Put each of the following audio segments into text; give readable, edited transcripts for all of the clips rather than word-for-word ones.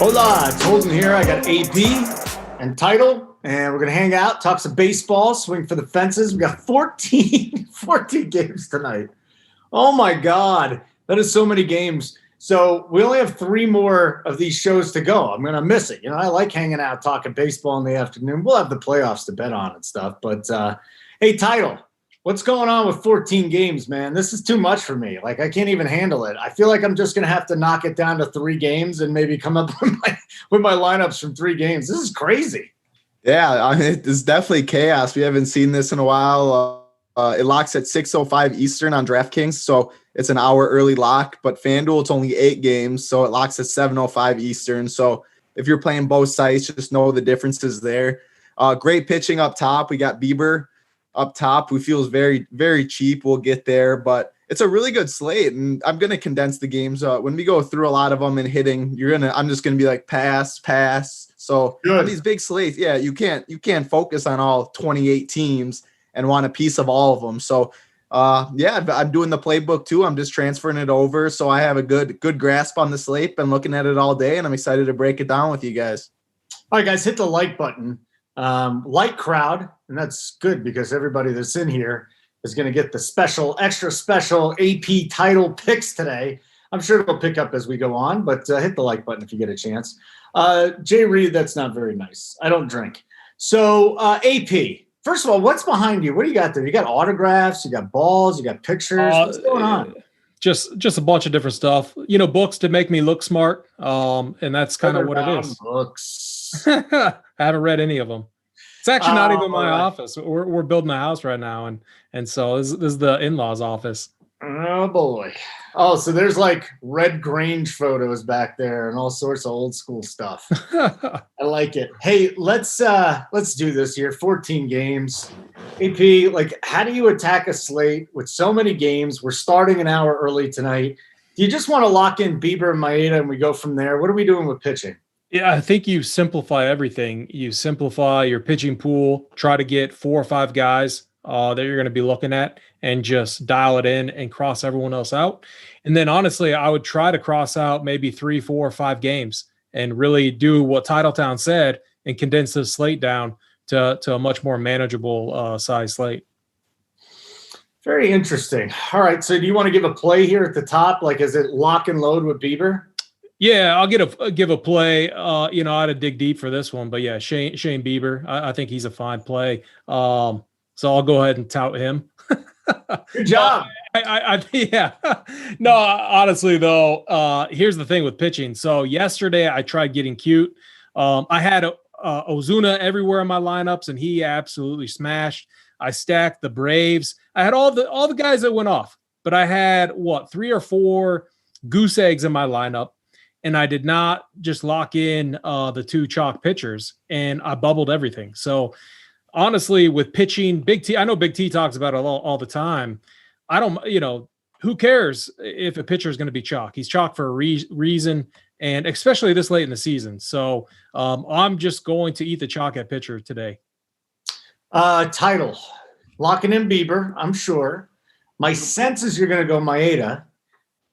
Hola, it's Holden here. I got AP and Title, and we're going to hang out, talk some baseball, swing for the fences. We got 14 games tonight. Oh, my God. That is so many games. So we only have 3 more of these shows to go. I'm going to miss it. You know, I like hanging out, talking baseball in the afternoon. We'll have the playoffs to bet on and stuff. But, hey, Title, what's going on with 14 games, man? This is too much for me. Like, I can't even handle it. I feel like I'm just going to have to knock it down to 3 games and maybe come up with my lineups from 3 games. This is crazy. Yeah, I mean, it's definitely chaos. We haven't seen this in a while. It locks at 6:05 Eastern on DraftKings, so it's an hour early lock. But FanDuel, it's only 8 games, so it locks at 7:05 Eastern. So if you're playing both sites, just know the differences there. Great pitching up top. We got Bieber up top, who feels very, very cheap. We'll get there, but it's a really good slate, and I'm going to condense the games. When we go through a lot of them and hitting, I'm just going to be like pass. So on these big slates, yeah, you can't focus on all 28 teams and want a piece of all of them. So yeah, I'm doing the playbook too. I'm just transferring it over, so I have a good grasp on the slate. Been looking at it all day, and I'm excited to break it down with you guys. All right, guys, hit the like button. Light crowd, and that's good because everybody that's in here is going to get the extra special AP Title picks today. I'm sure it'll pick up as we go on, but hit the like button if you get a chance. Jay Reed, that's not very nice. I don't drink. So AP, first of all, what's behind you? What do you got there? You got autographs, you got balls, you got pictures. What's going on? Just a bunch of different stuff. You know, books to make me look smart. And that's kind of what it is. Books. I haven't read any of them. It's actually not even my office. We're building a house right now, and so this is the in-laws' office. Oh boy. Oh, so there's like Red Grange photos back there and all sorts of old school stuff. I like it. Hey, let's do this here. 14 games. AP, like, how do you attack a slate with so many games? We're starting an hour early tonight. Do you just want to lock in Bieber and Maeda and we go from there? What are we doing with pitching? Yeah, I think you simplify everything. You simplify your pitching pool, try to get 4 or 5 guys that you're going to be looking at and just dial it in and cross everyone else out. And then honestly, I would try to cross out maybe 3, 4, or 5 games and really do what Titletown said and condense the slate down to a much more manageable size slate. Very interesting. All right. So do you want to give a play here at the top? Like, is it lock and load with Bieber? Yeah, I'll give a play. You know, I had to dig deep for this one, but yeah, Shane Bieber. I think he's a fine play. So I'll go ahead and tout him. Good job. Yeah. No, honestly though, here's the thing with pitching. So yesterday I tried getting cute. I had Ozuna everywhere in my lineups, and he absolutely smashed. I stacked the Braves. I had all the guys that went off, but I had 3 or 4 goose eggs in my lineup. And I did not just lock in the 2 chalk pitchers, and I bubbled everything. So honestly, with pitching, Big T, I know Big T talks about it all the time. I don't, who cares if a pitcher is going to be chalk? He's chalk for a reason, and especially this late in the season. So I'm just going to eat the chalk at pitcher today. Title, locking in Bieber, I'm sure. My sense is you're going to go Maeda.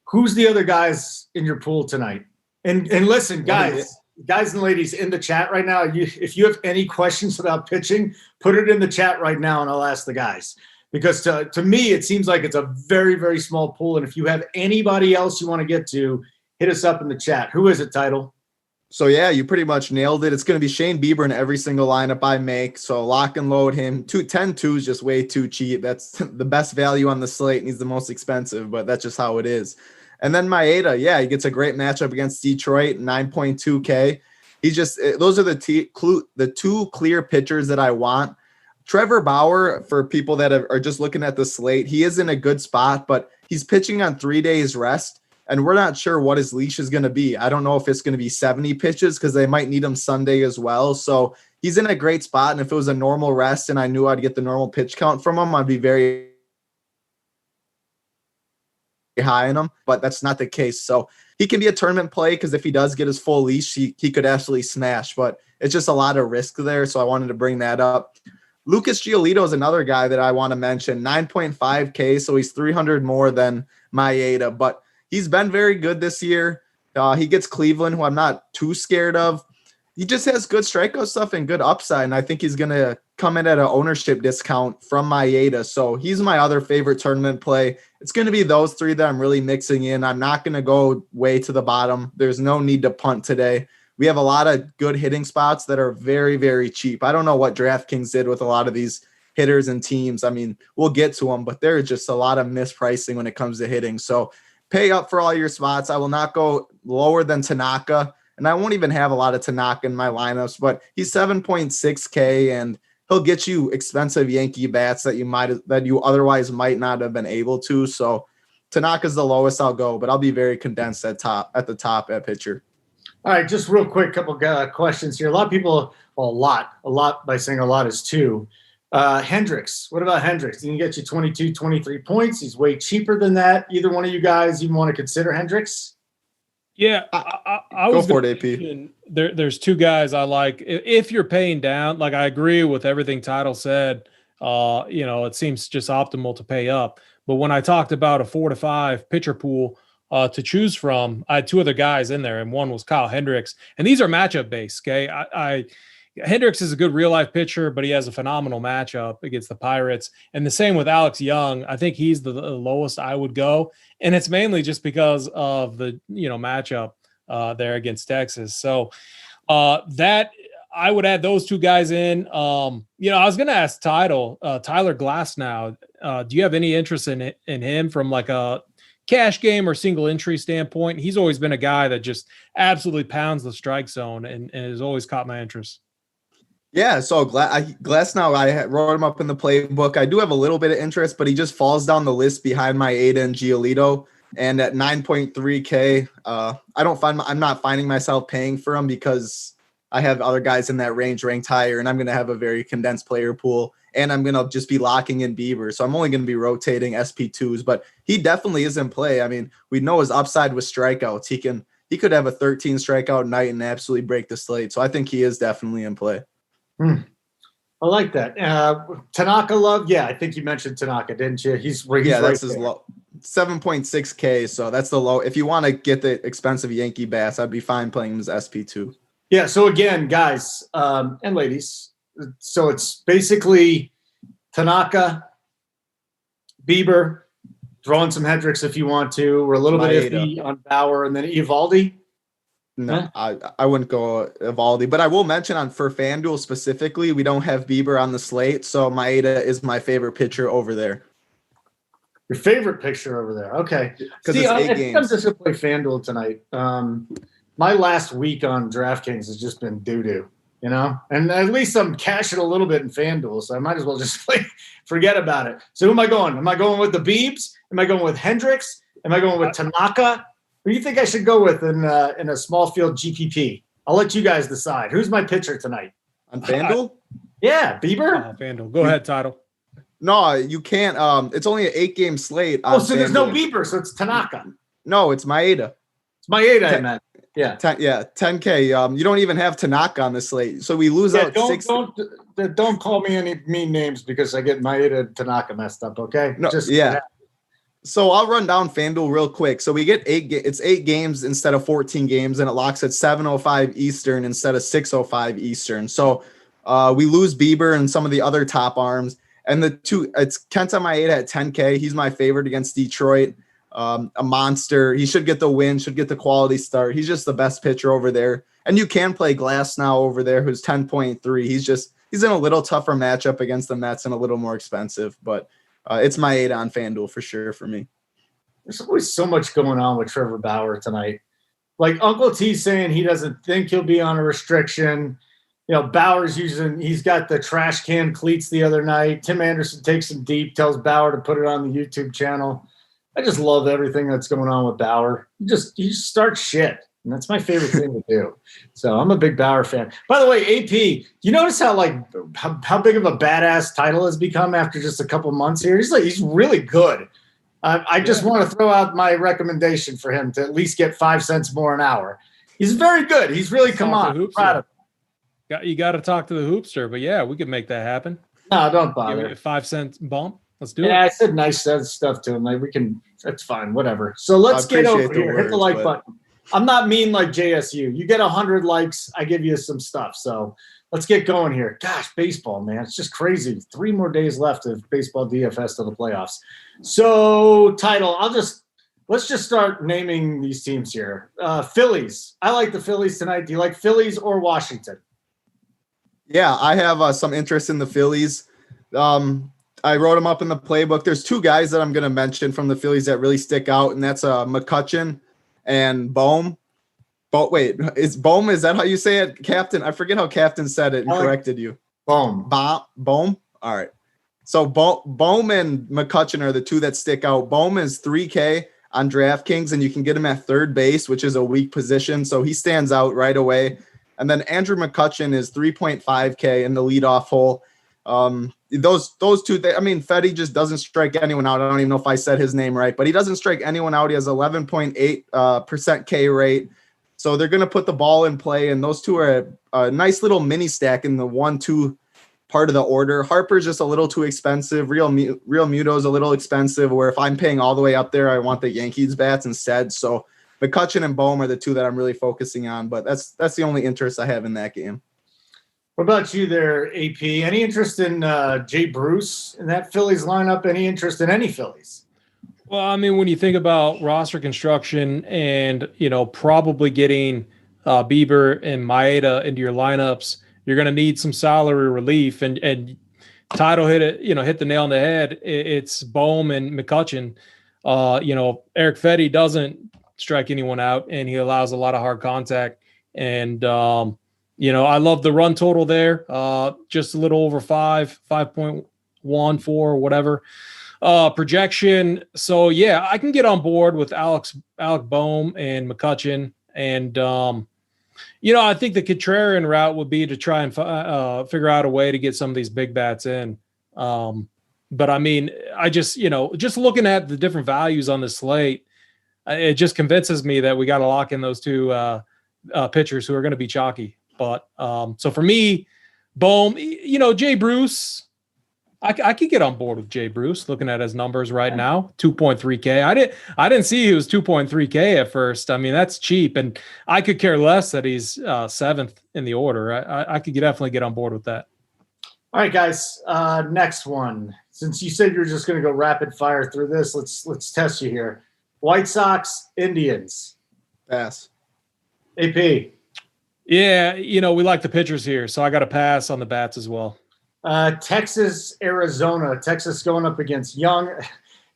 Who's the other guys in your pool tonight? And listen, guys and ladies in the chat right now, if you have any questions about pitching, put it in the chat right now and I'll ask the guys. Because to me, it seems like it's a very, very small pool. And if you have anybody else you want to get to, hit us up in the chat. Who is it, Title? So, yeah, you pretty much nailed it. It's going to be Shane Bieber in every single lineup I make. So lock and load him. 10-2 is just way too cheap. That's the best value on the slate, and he's the most expensive, but that's just how it is. And then Maeda, yeah, he gets a great matchup against Detroit, 9.2K. Those are the 2 clear pitchers that I want. Trevor Bauer, for people that are just looking at the slate, he is in a good spot, but he's pitching on 3 days rest, and we're not sure what his leash is going to be. I don't know if it's going to be 70 pitches because they might need him Sunday as well. So he's in a great spot, and if it was a normal rest and I knew I'd get the normal pitch count from him, I'd be very high in him, but that's not the case. So he can be a tournament play because if he does get his full leash, he could absolutely smash, but it's just a lot of risk there. So I wanted to bring that up. Lucas Giolito is another guy that I want to mention, 9.5K. So he's 300 more than Maeda, but he's been very good this year. He gets Cleveland, who I'm not too scared of. He just has good strikeout stuff and good upside, and I think he's going to come in at an ownership discount from Maeda. So he's my other favorite tournament play. It's going to be those three that I'm really mixing in. I'm not going to go way to the bottom. There's no need to punt today. We have a lot of good hitting spots that are very, very cheap. I don't know what DraftKings did with a lot of these hitters and teams. I mean, we'll get to them, but there's just a lot of mispricing when it comes to hitting. So pay up for all your spots. I will not go lower than Tanaka, and I won't even have a lot of Tanaka in my lineups, but he's 7.6K, and he'll get you expensive Yankee bats that you otherwise might not have been able to. So Tanaka's the lowest I'll go, but I'll be very condensed at the top at pitcher. All right, just real quick, couple questions here. A lot of people, well, a lot by saying a lot is two. Hendricks, what about Hendricks? He can get you 22, 23 points. He's way cheaper than that. Either one of you guys even want to consider Hendricks? Yeah, I was go for it, AP. There's two guys I like. If you're paying down, like I agree with everything Title said, it seems just optimal to pay up. But when I talked about a 4 to 5 pitcher pool to choose from, I had two other guys in there, and one was Kyle Hendricks. And these are matchup based, okay? Hendricks is a good real-life pitcher, but he has a phenomenal matchup against the Pirates. And the same with Alex Young. I think he's the lowest I would go, and it's mainly just because of the matchup there against Texas. So that I would add those two guys in. I was going to ask Tyler Glasnow. Do you have any interest in him from like a cash game or single entry standpoint? He's always been a guy that just absolutely pounds the strike zone and has always caught my interest. Yeah, so Glasnow, I wrote him up in the playbook. I do have a little bit of interest, but he just falls down the list behind Maeda and Giolito. And at 9.3K, I'm not finding myself paying for him because I have other guys in that range ranked higher, and I'm going to have a very condensed player pool, and I'm going to just be locking in Bieber. So I'm only going to be rotating SP2s, but he definitely is in play. I mean, we know his upside with strikeouts. He could have a 13 strikeout night and absolutely break the slate. So I think he is definitely in play. I like that. Tanaka love. Yeah, I think you mentioned Tanaka, didn't you? He's right that's there. his low. 7.6K. So that's the low. If you want to get the expensive Yankee bats, I'd be fine playing him as SP2. Yeah. So again, guys and ladies, so it's basically Tanaka, Bieber, throwing some Hendricks if you want to. We're a little bit iffy on Bauer, and then Eovaldi. No, I wouldn't go Eovaldi, but I will mention for FanDuel specifically, we don't have Bieber on the slate, so Maeda is my favorite pitcher over there. Your favorite pitcher over there, okay? Because it's 8 games. I'm just gonna play FanDuel tonight. My last week on DraftKings has just been doo-doo, and at least I'm cashing a little bit in FanDuel, so I might as well just forget about it. So who am I going? Am I going with the Biebs? Am I going with Hendricks? Am I going with Tanaka? Who do you think I should go with in a small field GPP? I'll let you guys decide. Who's my pitcher tonight? On FanDuel? Yeah, Bieber? FanDuel. Go ahead, Title. No, you can't. It's only an 8-game slate. So there's no Bieber, so it's Tanaka. No, it's Maeda. It's Maeda, I meant. Yeah. 10K. You don't even have Tanaka on the slate. So we lose out 6. Don't call me any mean names because I get Maeda and Tanaka messed up, okay? No, So I'll run down FanDuel real quick. So we get 8 games instead of 14 games, and it locks at 7:05 Eastern instead of 6:05 Eastern. So we lose Bieber and some of the other top arms. And it's Kenta Maeda at 10K. He's my favorite against Detroit. A monster. He should get the win, should get the quality start. He's just the best pitcher over there. And you can play Glasnow over there, who's 10.3. He's in a little tougher matchup against the Mets and a little more expensive, but it's Maeda on FanDuel for sure for me. There's always so much going on with Trevor Bauer tonight. Like Uncle T saying he doesn't think he'll be on a restriction. Bauer's he's got the trash can cleats the other night. Tim Anderson takes him deep, tells Bauer to put it on the YouTube channel. I just love everything that's going on with Bauer. You just start shit. And that's my favorite thing to do. So I'm a big Bauer fan. By the way, AP, you notice how big of a badass Title has become after just a couple months here? He's really good. I just want to throw out my recommendation for him to at least get 5 cents more an hour. He's very good. He's really come on. I'm proud of him. You got to talk to the hoopster, but yeah, we could make that happen. No, don't bother. Give it a 5 cent bump. Let's do it. Yeah, I said nice stuff to him. We can. That's fine. Whatever. So let's get over here. Hit the like button. I'm not mean like JSU. You get 100 likes, I give you some stuff. So let's get going here. Gosh, baseball, man. It's just crazy. 3 more days left of baseball DFS to the playoffs. So title, let's just start naming these teams here. Phillies. I like the Phillies tonight. Do you like Phillies or Washington? Yeah, I have some interest in the Phillies. I wrote them up in the playbook. There's 2 guys that I'm going to mention from the Phillies that really stick out, and that's McCutchen and Bohm. But wait, is that how you say it, Captain? I forget how Captain said it and corrected you. Bohm. Bohm? All right. So Bohm and McCutchen are the 2 that stick out. Bohm is 3K on DraftKings, and you can get him at third base, which is a weak position. So he stands out right away. And then Andrew McCutchen is 3.5K in the leadoff hole. Those 2, Fetty just doesn't strike anyone out. I don't even know if I said his name right, but he doesn't strike anyone out. He has 11.8% K rate. So they're going to put the ball in play, and those 2 are a nice little mini stack in the 1-2 part of the order. Harper's just a little too expensive. Real Muto's a little expensive, where if I'm paying all the way up there, I want the Yankees bats instead. So McCutchen and Bohm are the 2 that I'm really focusing on, but that's the only interest I have in that game. What about you there, AP? Any interest in Jay Bruce in that Phillies lineup? Any interest in any Phillies? Well, I mean, when you think about roster construction and, probably getting Bieber and Maeda into your lineups, you're going to need some salary relief. And Title hit the nail on the head. It's Bohm and McCutchen. Eric Fetty doesn't strike anyone out, and he allows a lot of hard contact. And, I love the run total there, just a little over 5.14, whatever. Projection. So yeah, I can get on board with Alec Bohm and McCutchen. And, I think the contrarian route would be to try and figure out a way to get some of these big bats in. But I mean, I just looking at the different values on the slate, it just convinces me that we got to lock in those 2 pitchers who are going to be chalky. But so for me, Bohm, Jay Bruce, I could get on board with Jay Bruce looking at his numbers right now, 2.3K. I didn't see he was 2.3K at first. I mean, that's cheap, and I could care less that he's 7th in the order. I could definitely get on board with that. All right, guys. Next one. Since you said you're just going to go rapid fire through this, let's test you here. White Sox, Indians. Pass. AP. Yeah, we like the pitchers here, so I got to pass on the bats as well. Texas, Arizona. Texas going up against Young.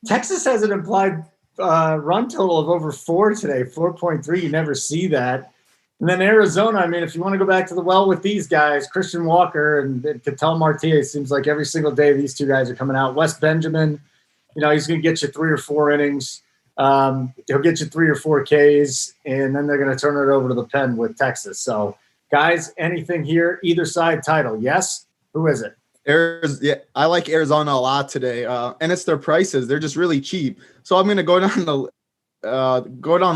Texas has an implied run total of over 4 today, 4.3. You never see that. And then Arizona, I mean, if you want to go back to the well with these guys, Christian Walker and Ketel Marte, it seems like every single day these 2 guys are coming out. Wes Benjamin, he's going to get you 3 or 4 innings. He'll get you 3 or 4 Ks, and then they're going to turn it over to the pen with Texas. So, guys, anything here? Either side title? Yes. Who is it? Yeah, I like Arizona a lot today, and it's their prices. They're just really cheap. So I'm going to go down the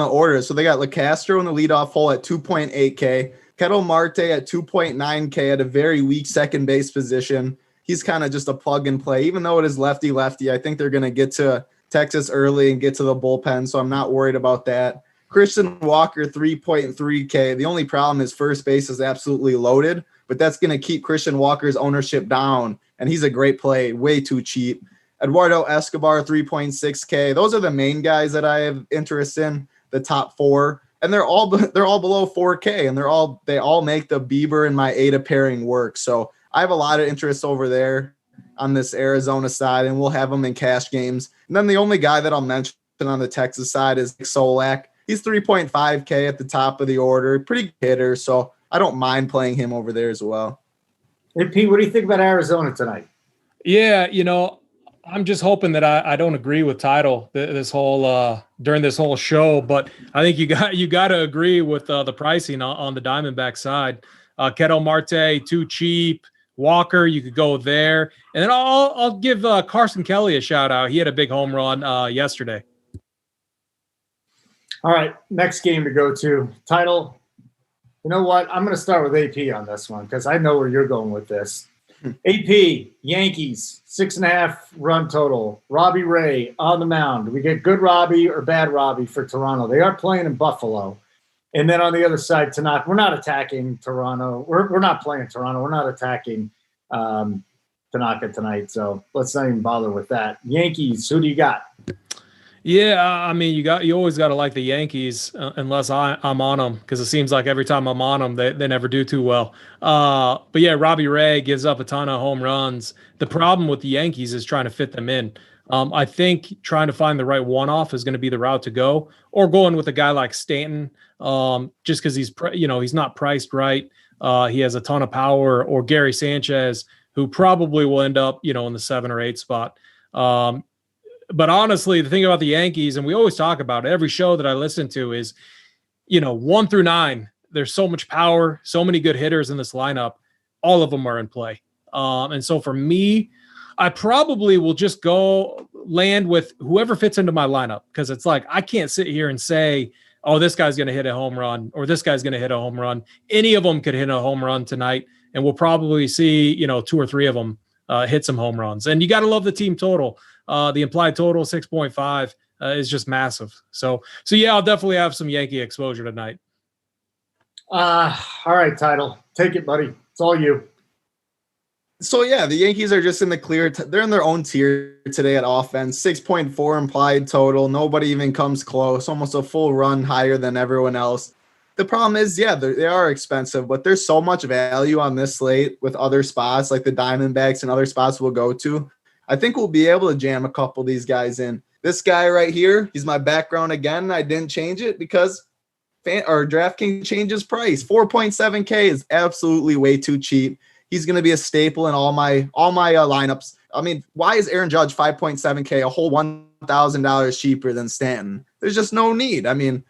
order. So they got LeCastro in the leadoff hole at 2.8K, Ketel Marte at 2.9K at a very weak second base position. He's kind of just a plug and play, even though it is lefty-lefty. I think they're going to get to Texas early and get to the bullpen, so I'm not worried about that. Christian Walker, 3.3K. The only problem is first base is absolutely loaded, but that's going to keep Christian Walker's ownership down, and he's a great play, way too cheap. Eduardo Escobar, 3.6K. Those are the main guys that I have interest in, the top 4, and they're all below 4K, and they all make the Bieber and Maeda pairing work. So I have a lot of interest over there on this Arizona side, and we'll have them in cash games. And then the only guy that I'll mention on the Texas side is Solak. He's 3.5K at the top of the order, pretty good hitter, so I don't mind playing him over there as well. Hey, Pete, what do you think about Arizona tonight? Yeah, I'm just hoping that I don't agree with Title this whole during this whole show, but I think you got to agree with the pricing on the Diamondback side. Ketel Marte, too cheap. Walker, you could go there, and then I'll give Carson Kelly a shout out. He had a big home run yesterday. All right, next game to go to. Title. You know what? I'm going to start with AP on this one because I know where you're going with this. AP, Yankees, 6.5 run total. Robbie Ray on the mound. Do we get good Robbie or bad Robbie for Toronto? They are playing in Buffalo. And then on the other side, Tanaka, we're not attacking Toronto. We're not playing Toronto. We're not attacking Tanaka tonight. So let's not even bother with that. Yankees, who do you got? Yeah, I mean, you always got to like the Yankees unless I'm on them, because it seems like every time I'm on them, they never do too well. But yeah, Robbie Ray gives up a ton of home runs. The problem with the Yankees is trying to fit them in. I think trying to find the right one-off is going to be the route to go, or going with a guy like Stanton, just because he's not priced right. He has a ton of power, or Gary Sanchez, who probably will end up, in the 7 or 8 spot. But honestly, the thing about the Yankees, and we always talk about it, every show that I listen to, is, 1 through 9, there's so much power, so many good hitters in this lineup. All of them are in play. And so for me, I probably will just go land with whoever fits into my lineup, because it's like I can't sit here and say, oh, this guy's going to hit a home run, or this guy's going to hit a home run. Any of them could hit a home run tonight, and we'll probably see, 2 or 3 of them hit some home runs. And you got to love the team total. The implied total 6.5 is just massive. So yeah, I'll definitely have some Yankee exposure tonight. All right, Title, take it, buddy. It's all you. So yeah, the Yankees are just in the clear. They're in their own tier today at offense. 6.4 implied total. Nobody even comes close. Almost a full run higher than everyone else. The problem is, yeah, they are expensive, but there's so much value on this slate with other spots like the Diamondbacks and other spots we'll go to. I think we'll be able to jam a couple of these guys in. This guy right here, he's my background again. I didn't change it because DraftKings changes price. 4.7K is absolutely way too cheap. He's going to be a staple in all my lineups. I mean, why is Aaron Judge 5.7K, a whole $1,000 cheaper than Stanton? There's just no need. I mean,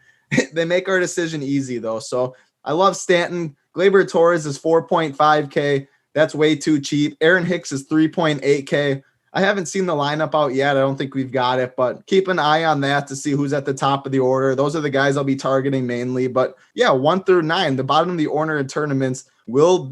they make our decision easy, though. So I love Stanton. Gleyber Torres is 4.5K. That's way too cheap. Aaron Hicks is 3.8K. I haven't seen the lineup out yet. I don't think we've got it, but keep an eye on that to see who's at the top of the order. Those are the guys I'll be targeting mainly. But yeah, 1 through 9, the bottom of the order in tournaments will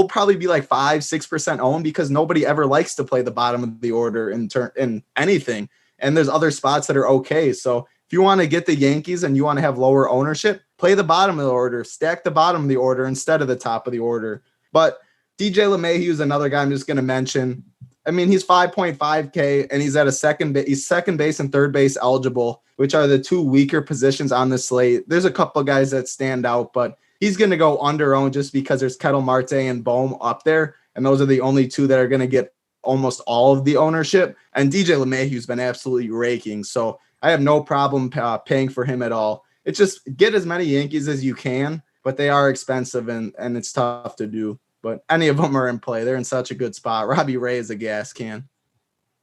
probably be like 5-6% owned, because nobody ever likes to play the bottom of the order in anything. And there's other spots that are okay. So if you want to get the Yankees and you want to have lower ownership, play the bottom of the order, stack the bottom of the order instead of the top of the order. But DJ LeMahieu is another guy I'm just going to mention. I mean, he's 5.5K and he's at he's second base and third base eligible, which are the 2 weaker positions on the slate. There's a couple of guys that stand out, but he's going to go under owned just because there's Kettle Marte and Bohm up there. And those are the only 2 that are going to get almost all of the ownership. And DJ LeMahieu's been absolutely raking. So I have no problem paying for him at all. It's just get as many Yankees as you can, but they are expensive and it's tough to do. But any of them are in play. They're in such a good spot. Robbie Ray is a gas can.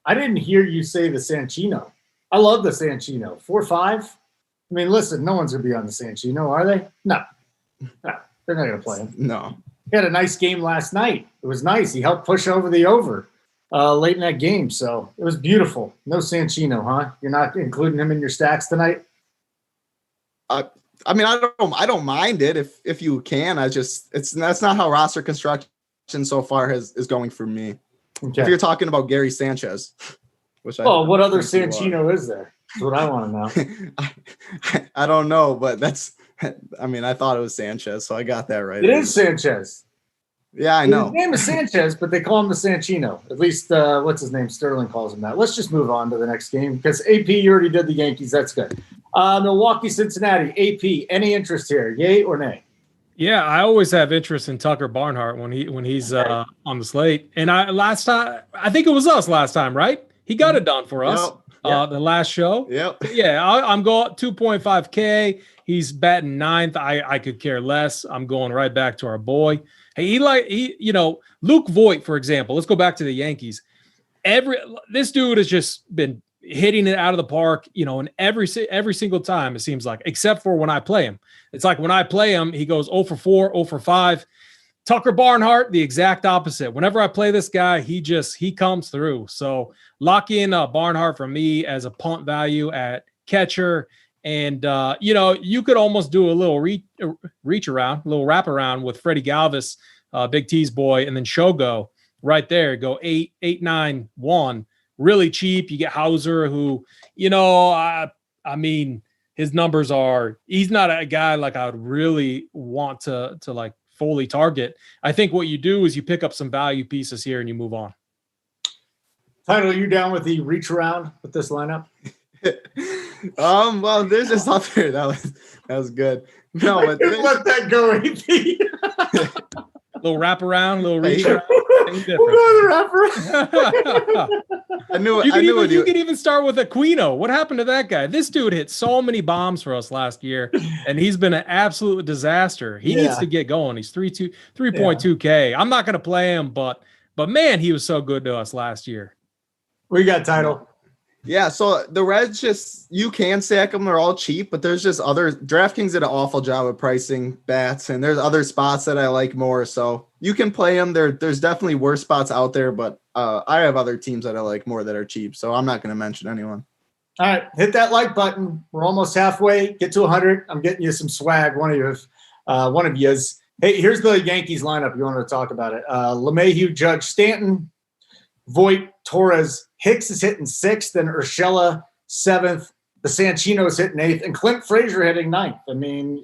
I didn't hear you say the Sanchino. I love the Sanchino. 4-5. I mean, listen, no one's going to be on the Sanchino, are they? No, they're not going to play him. No. He had a nice game last night. It was nice. He helped push over the over late in that game, so it was beautiful. No Sanchino, huh? You're not including him in your stacks tonight? I mean, I don't mind it if you can. That's not how roster construction so far is going for me. Okay. If you're talking about Gary Sanchez, what other Sanchino is there? That's what I want to know. I don't know, but I thought it was Sanchez, so I got that right. It is Sanchez. Yeah, I know. His name is Sanchez, but they call him the Sanchino. At least, what's his name? Sterling calls him that. Let's just move on to the next game because AP, you already did the Yankees. That's good. Milwaukee, Cincinnati. AP, any interest here? Yay or nay? Yeah, I always have interest in Tucker Barnhart when he's on the slate. And I think it was us last time, right? He got it done for us. Yep. The last show. Yep. Yeah, I'm going 2.5K. He's batting 9th. I could care less. I'm going right back to our boy. Hey, Luke Voit, for example. Let's go back to the Yankees. This dude has just been hitting it out of the park, and every single time it seems like, except for when I play him. It's like when I play him, he goes 0 for 4, 0 for 5. Tucker Barnhart, the exact opposite. Whenever I play this guy, he comes through. So lock in Barnhart for me as a punt value at catcher. And, you could almost do a little reach around, a little wrap around with Freddie Galvis, Big T's boy, and then Shogo right there. Go 8-9-1. Really cheap. You get Hauser, who, I mean, his numbers are, he's not a guy like I would really want to like fully target. I think what you do is you pick up some value pieces here and you move on. Title, you down with the reach around with this lineup? Well, there's just other that was good. No, but let that go, AP. Little wraparound, little reach We'll around. go the wraparound. I knew You could even start with Aquino. What happened to that guy? This dude hit so many bombs for us last year, and he's been an absolute disaster. He needs to get going. He's 3.2K. I'm not going to play him, but man, he was so good to us last year. We got Title. Yeah, so the Reds you can stack them. They're all cheap, but there's just other. DraftKings did an awful job of pricing bats, and there's other spots that I like more. So you can play them. There's definitely worse spots out there, but I have other teams that I like more that are cheap. So I'm not going to mention anyone. All right, hit that like button. We're almost halfway. Get to 100. I'm getting you some swag. One of you's. Hey, here's the Yankees lineup. You wanted to talk about it. LeMahieu, Judge, Stanton, Voit, Torres. Hicks is hitting 6th, then Urshela 7th. The Sanchino is hitting 8th, and Clint Frazier hitting 9th. I mean,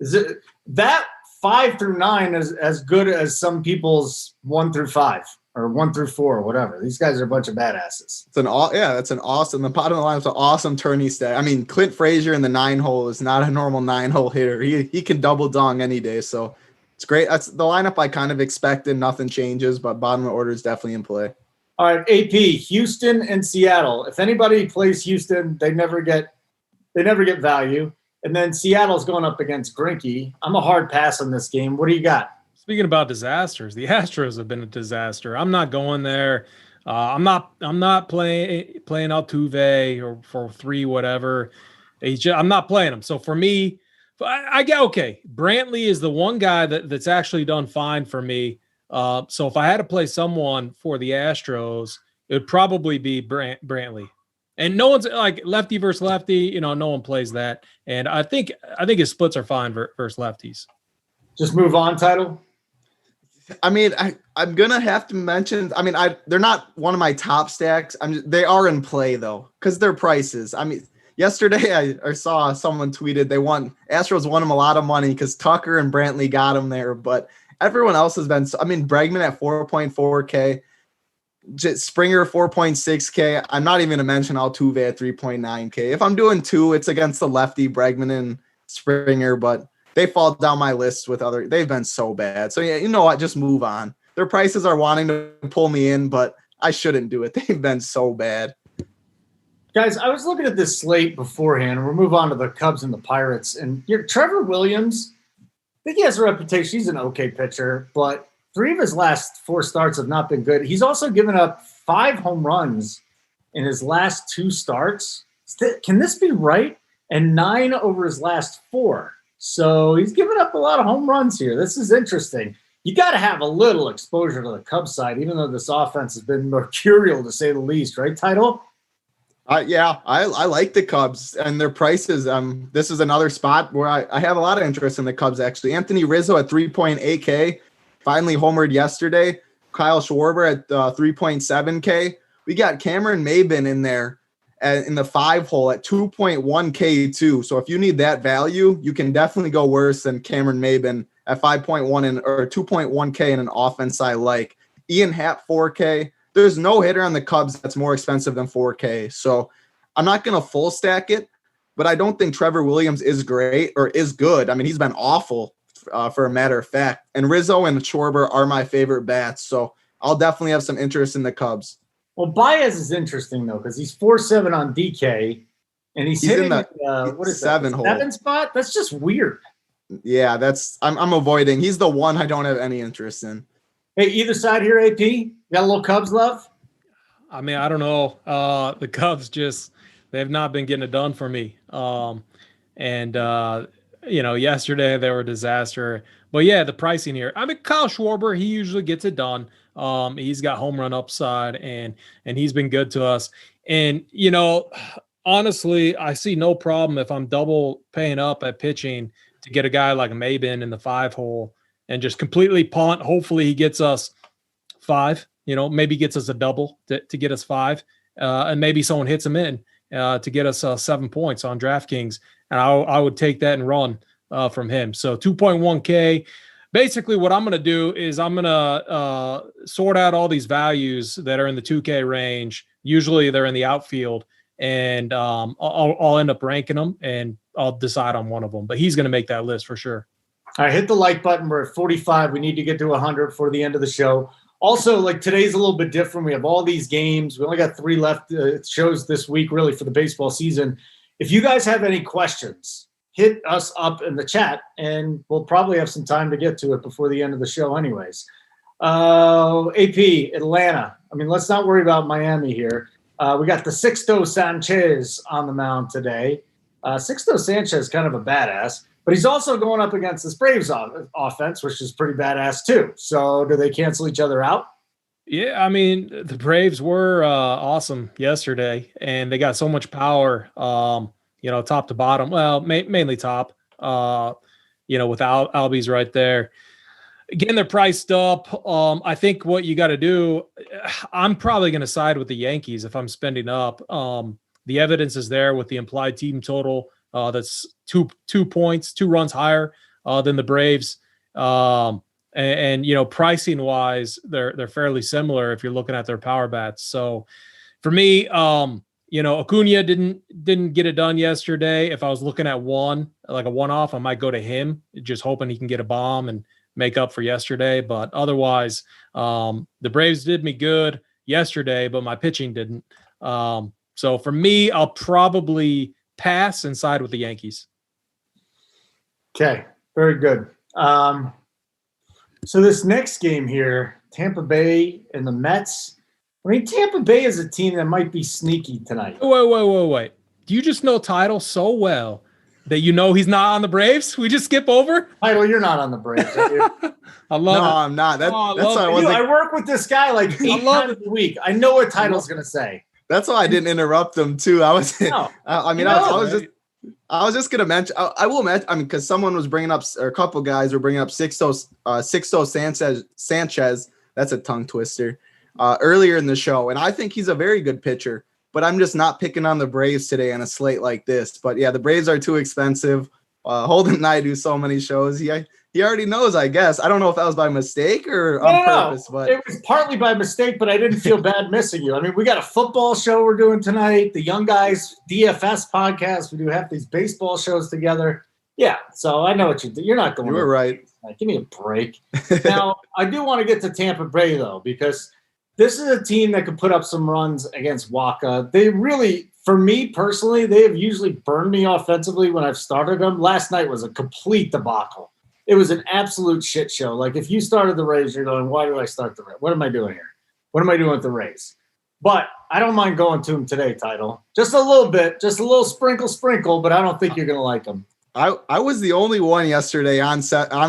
is it that 5 through 9 is as good as some people's 1 through 5 or 1 through 4 or whatever? These guys are a bunch of badasses. That's an awesome. The bottom of the line is an awesome tourney stat. I mean, Clint Frazier in the 9-hole is not a normal 9-hole hitter. He can double dong any day, so it's great. That's the lineup I kind of expected. Nothing changes, but bottom of the order is definitely in play. All right, AP, Houston and Seattle. If anybody plays Houston, they never get value. And then Seattle's going up against Greinke. I'm a hard pass on this game. What do you got? Speaking about disasters, the Astros have been a disaster. I'm not going there. I'm not playing Altuve or for 3 whatever. I'm not playing him. So for me, I get okay. Brantley is the one guy that's actually done fine for me. So if I had to play someone for the Astros, it would probably be Brantley. And no one's like lefty versus lefty, no one plays that. And I think his splits are fine versus lefties. Just move on, Title. I mean, I'm gonna have to mention. I mean, they're not one of my top stacks. They are in play though, because their prices. I mean, yesterday I saw someone tweeted Astros won them a lot of money because Tucker and Brantley got them there, but everyone else has been. I mean, Bregman at 4.4K, Springer 4.6K. I'm not even going to mention Altuve at 3.9K. If I'm doing 2, it's against the lefty Bregman and Springer, but they fall down my list with other. They've been so bad. So yeah, you know what? Just move on. Their prices are wanting to pull me in, but I shouldn't do it. They've been so bad. Guys, I was looking at this slate beforehand, and we'll move on to the Cubs and the Pirates. And Trevor Williams. I think he has a reputation. He's an okay pitcher, but 3 of his last 4 starts have not been good. He's also given up 5 home runs in his last 2 starts. Can this be right? And 9 over his last 4. So he's given up a lot of home runs here. This is interesting. You got to have a little exposure to the Cubs side, even though this offense has been mercurial to say the least, right, Title? Yeah, I like the Cubs and their prices. This is another spot where I have a lot of interest in the Cubs, actually. Anthony Rizzo at 3.8K, finally homered yesterday. Kyle Schwarber at 3.7K. We got Cameron Maybin in there in the 5-hole at 2.1K too. So if you need that value, you can definitely go worse than Cameron Maybin at 5.1 or 2.1K in an offense I like. Ian Happ 4K. There's no hitter on the Cubs that's more expensive than 4K. So I'm not going to full stack it, but I don't think Trevor Williams is great or is good. I mean, he's been awful for a matter of fact. And Rizzo and Schwarber are my favorite bats. So I'll definitely have some interest in the Cubs. Well, Baez is interesting, though, because he's 4.7 on DK, and he's hitting in the what is 7-hole. 7 spot? That's just weird. Yeah, I'm avoiding. He's the one I don't have any interest in. Hey, either side here, AP? Got a little Cubs love? I mean, I don't know. The Cubs they've not been getting it done for me. Yesterday they were a disaster. But yeah, the pricing here. I mean, Kyle Schwarber, he usually gets it done. He's got home run upside and he's been good to us. And, honestly, I see no problem if I'm double paying up at pitching to get a guy like Maybin in the 5-hole and just completely punt. Hopefully he gets us 5, maybe gets us a double to get us 5, and maybe someone hits him in. to get us 7 points on DraftKings, and I would take that and run from him. So 2.1K. Basically, what I'm going to do is I'm going to sort out all these values that are in the 2K range. Usually they're in the outfield, and I'll end up ranking them, and I'll decide on one of them. But he's going to make that list for sure. All right, hit the like button. We're at 45. We need to get to 100 for the end of the show. Also, like today's a little bit different. We have all these games. We only got 3 left shows this week, really, for the baseball season. If you guys have any questions, hit us up in the chat, and we'll probably have some time to get to it before the end of the show anyways. AP, Atlanta. I mean, let's not worry about Miami here. We got the Sixto Sanchez on the mound today. Sixto Sanchez, kind of a badass. But he's also going up against this Braves offense, which is pretty badass too. So do they cancel each other out? Yeah, I mean, the Braves were awesome yesterday, and they got so much power, top to bottom. Well, mainly top, with Albies right there. Again, they're priced up. I think what you got to do, I'm probably going to side with the Yankees if I'm spending up. The evidence is there with the implied team total. That's 2 points, 2 runs higher than the Braves. And pricing wise, they're fairly similar if you're looking at their power bats. So for me, Acuna didn't get it done yesterday. If I was looking at a one-off, I might go to him, just hoping he can get a bomb and make up for yesterday. But otherwise, the Braves did me good yesterday, but my pitching didn't. So for me, I'll probably pass and side with the Yankees. Okay, very good. So this next game here, Tampa Bay and the Mets. I mean, Tampa Bay is a team that might be sneaky tonight. Wait. Do you just know Title so well that you know he's not on the Braves? We just skip over? Title, you're not on the Braves, are you? I love it. No, I'm not. That's why I work with this guy like 8 times a week. I know what Title's going to say. That's why I didn't interrupt them too. I was just gonna mention. I will mention. I mean, because someone was bringing up, or a couple guys were bringing up Sixto Sanchez. That's a tongue twister. Earlier in the show, and I think he's a very good pitcher. But I'm just not picking on the Braves today on a slate like this. But yeah, the Braves are too expensive. Holden and I do so many shows. He already knows, I guess. I don't know if that was by mistake or on purpose, but it was partly by mistake, but I didn't feel bad missing you. I mean, we got a football show we're doing tonight, the Young Guys DFS podcast. We do have these baseball shows together. Yeah, so I know what you do. You're not going. You were right. Give me a break. Now, I do want to get to Tampa Bay, though, because this is a team that could put up some runs against Waka. They really, for me personally, they have usually burned me offensively when I've started them. Last night was a complete debacle. It was an absolute shit show. Like, if you started the Rays, you're going, why did I start the Rays? What am I doing here? What am I doing with the Rays? But I don't mind going to them today, Title. Just a little bit. Just a little sprinkle, but I don't think you're going to like them. I was the only one yesterday on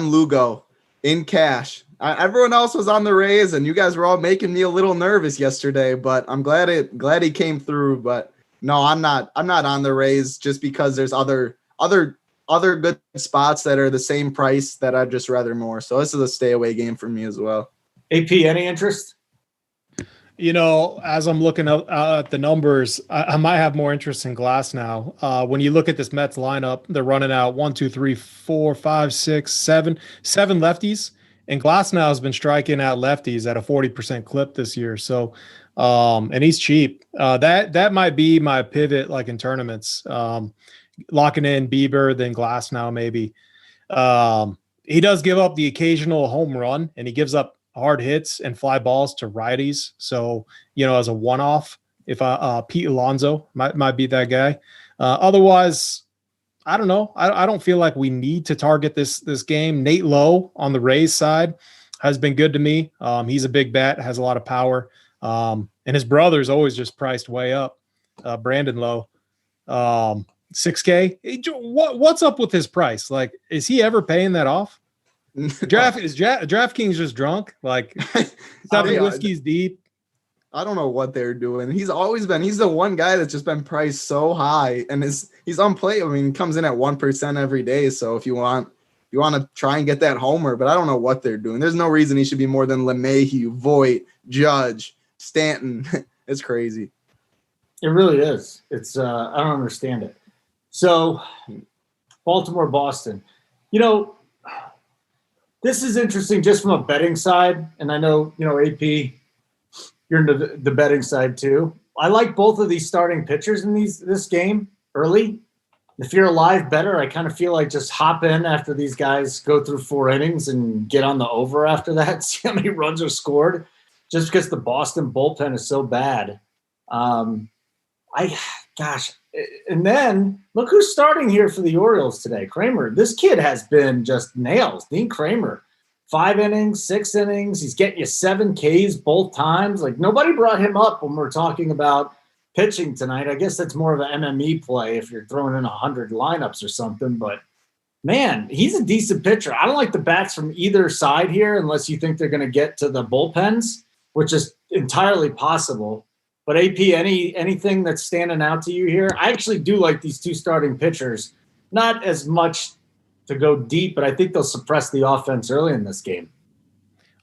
Lugo in cash. Everyone else was on the Rays, and you guys were all making me a little nervous yesterday, but I'm glad he came through. But no, I'm not on the Rays just because there's other good spots that are the same price that I'd just rather more. So this is a stay away game for me as well. AP, any interest? As I'm looking at the numbers, I might have more interest in Glass now. When you look at this Mets lineup, they're running out 1, 2, 3, 4, 5, 6, 7 lefties. And Glass now has been striking out lefties at a 40% clip this year. So, and he's cheap. That might be my pivot, like in tournaments. Locking in Bieber, then Glass now maybe. He does give up the occasional home run, and he gives up hard hits and fly balls to righties. So, as a one-off, if Pete Alonso might be that guy. Otherwise, I don't know. I don't feel like we need to target this game. Nate Lowe on the Rays side has been good to me. He's a big bat, has a lot of power. And his brother's always just priced way up. Brandon Lowe. 6K. What's up with his price? Like, is he ever paying that off? DraftKings just drunk? Like 7 whiskeys deep. I don't know what they're doing. He's the one guy that's just been priced so high, and he's unplayable. I mean, he comes in at 1% every day. So if you want to try and get that homer, but I don't know what they're doing. There's no reason he should be more than LeMahieu, Voit, Judge, Stanton. It's crazy. It really is. It's I don't understand it. So Baltimore, Boston. You know, this is interesting just from a betting side, and I know AP, you're into the betting side too. I like both of these starting pitchers in this game early. If you're a live better, I kind of feel like just hop in after these guys go through 4 innings and get on the over after that. See how many runs are scored, just because the Boston bullpen is so bad. And then look who's starting here for the Orioles today. Kramer. This kid has been just nails. Dean Kramer, 5 innings, 6 innings. He's getting you 7 Ks both times. Like, nobody brought him up when we're talking about pitching tonight. I guess that's more of an MME play if you're throwing in 100 lineups or something. But man, he's a decent pitcher. I don't like the bats from either side here unless you think they're going to get to the bullpens, which is entirely possible. But AP, anything that's standing out to you here? I actually do like these 2 starting pitchers. Not as much to go deep, but I think they'll suppress the offense early in this game.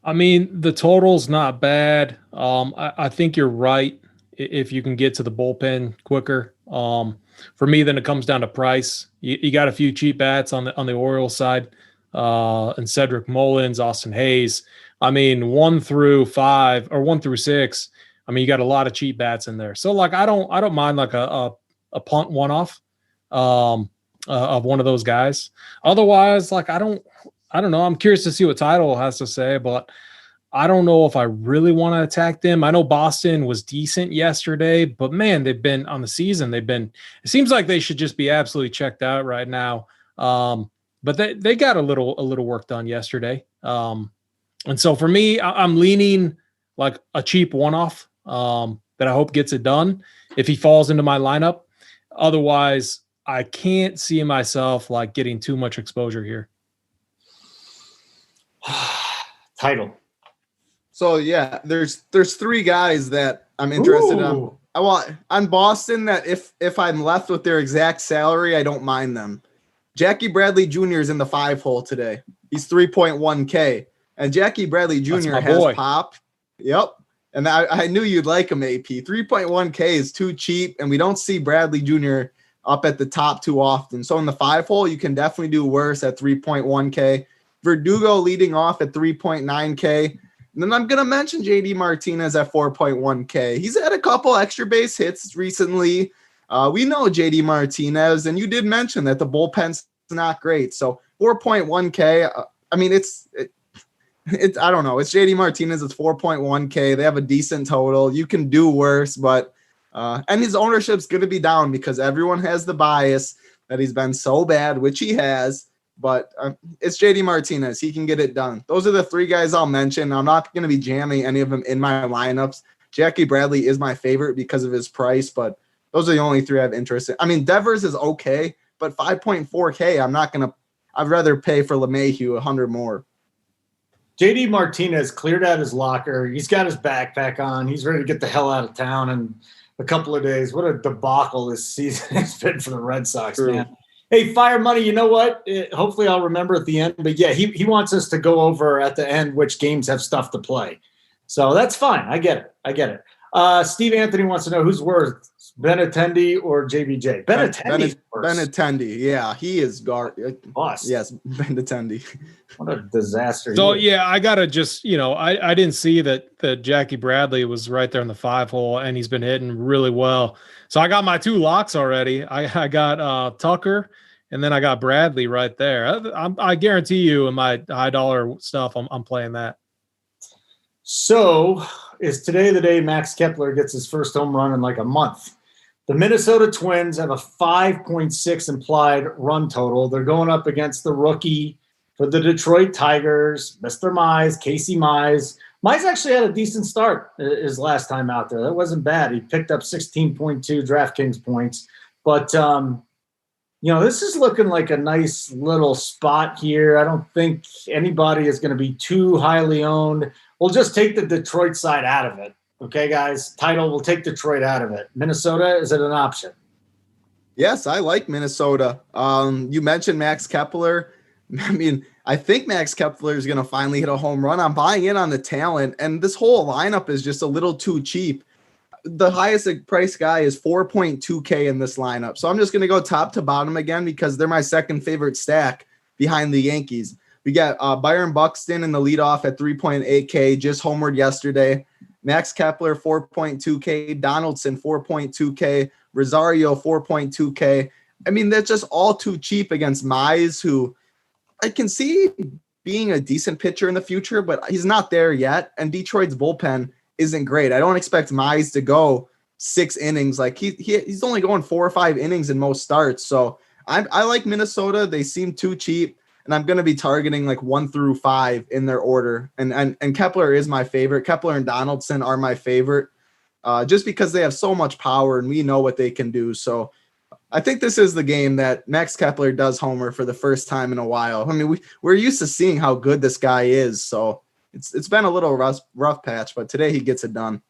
I mean, the total's not bad. I think you're right if you can get to the bullpen quicker. For me, then it comes down to price. You got a few cheap bats on the Orioles side, and Cedric Mullins, Austin Hayes. I mean, 1 through 5 or 1 through 6. I mean, you got a lot of cheap bats in there. So like, I don't mind like a punt one-off of one of those guys. Otherwise, like, I don't know. I'm curious to see what Title has to say, but I don't know if I really want to attack them. I know Boston was decent yesterday, but man, they've been on the season. It seems like they should just be absolutely checked out right now. But they got a little work done yesterday. And so for me, I'm leaning like a cheap one-off that I hope gets it done if he falls into my lineup. Otherwise, I can't see myself like getting too much exposure here. Title. So yeah, there's 3 guys that I'm interested in. I want on Boston that if I'm left with their exact salary, I don't mind them. Jackie Bradley Jr. is in the 5 hole today. He's 3.1K. And Jackie Bradley Jr. has pop. Yep. And I knew you'd like him, AP. 3.1K is too cheap, and we don't see Bradley Jr. up at the top too often. So in the 5 hole, you can definitely do worse at 3.1K. Verdugo leading off at 3.9K. And then I'm going to mention JD Martinez at 4.1K. He's had a couple extra base hits recently. We know JD Martinez, and you did mention that the bullpen's not great. So 4.1K, I mean, it's I don't know. It's JD Martinez. It's 4.1K. They have a decent total. You can do worse, but and his ownership's going to be down because everyone has the bias that he's been so bad, which he has. But it's JD Martinez. He can get it done. Those are the 3 guys I'll mention. I'm not going to be jamming any of them in my lineups. Jackie Bradley is my favorite because of his price, but those are the only 3 I have interest in. I mean, Devers is okay, but 5.4K, I'd rather pay for LeMahieu 100 more. JD Martinez cleared out his locker. He's got his backpack on. He's ready to get the hell out of town in a couple of days. What a debacle this season has been for the Red Sox, man. Hey, Fire Money, you know what? Hopefully I'll remember at the end. But, yeah, he wants us to go over at the end which games have stuff to play. So that's fine. I get it. Steve Anthony wants to know who's worse, Benintendi or JBJ. Benintendi, yeah, he is Boss. Yes, Benintendi. What a disaster. So yeah, I gotta just I didn't see that Jackie Bradley was right there in the 5 hole, and he's been hitting really well. So I got my 2 locks already. I got Tucker, and then I got Bradley right there. I guarantee you in my high dollar stuff, I'm playing that. So is today the day Max Kepler gets his first home run in like a month? The Minnesota Twins have a 5.6 implied run total. They're going up against the rookie for the Detroit Tigers, Mr. Mize, Casey Mize. Mize actually had a decent start his last time out there. That wasn't bad. He picked up 16.2 DraftKings points. But, this is looking like a nice little spot here. I don't think anybody is going to be too highly owned. We'll just take the Detroit side out of it. Okay, guys? Title, we'll take Detroit out of it. Minnesota, is it an option? Yes, I like Minnesota. You mentioned Max Kepler. I mean, I think Max Kepler is going to finally hit a home run. I'm buying in on the talent, and this whole lineup is just a little too cheap. the highest price guy is 4.2K in this lineup. So I'm just going to go top to bottom again because they're my second favorite stack behind the Yankees. We got Byron Buxton in the leadoff at 3.8K, just homered yesterday. Max Kepler, 4.2K. Donaldson, 4.2K. Rosario, 4.2K. I mean, that's just all too cheap against Mize, who I can see being a decent pitcher in the future, but he's not there yet. And Detroit's bullpen isn't great. I don't expect Mize to go 6 innings. Like he's only going 4 or 5 innings in most starts. So I like Minnesota. They seem too cheap, and I'm going to be targeting like 1 through 5 in their order. And Kepler is my favorite. Kepler and Donaldson are my favorite, just because they have so much power and we know what they can do. So I think this is the game that Max Kepler does homer for the first time in a while. I mean, we're used to seeing how good this guy is, so it's been a little rough patch, but today he gets it done.